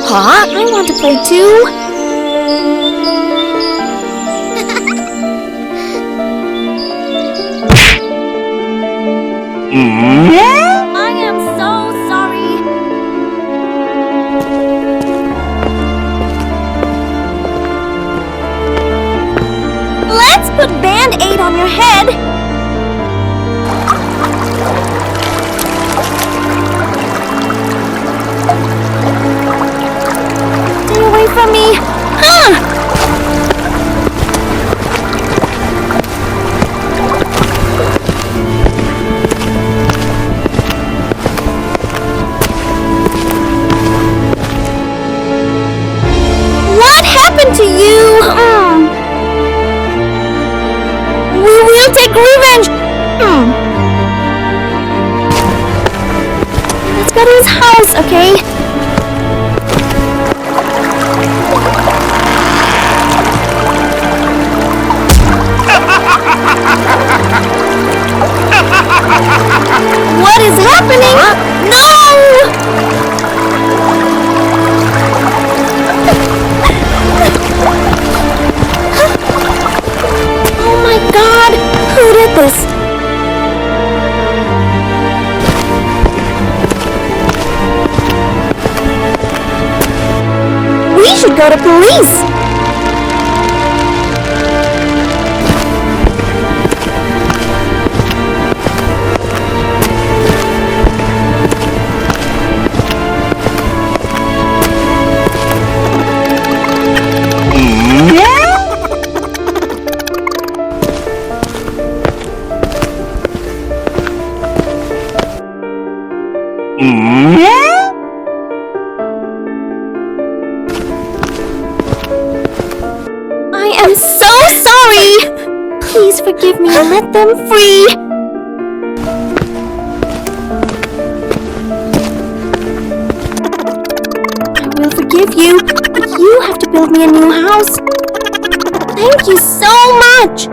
Huh? I want to play too. I am so sorry. Let's put Band-Aid on your head. Stay away from me. What happened to you? We will take revenge. Let's go to his house, okay? What is happening? No! Oh my God! Who did this? We should go to police! I am so sorry! Please forgive me and let them free! I will forgive you, but you have to build me a new house. Thank you so much!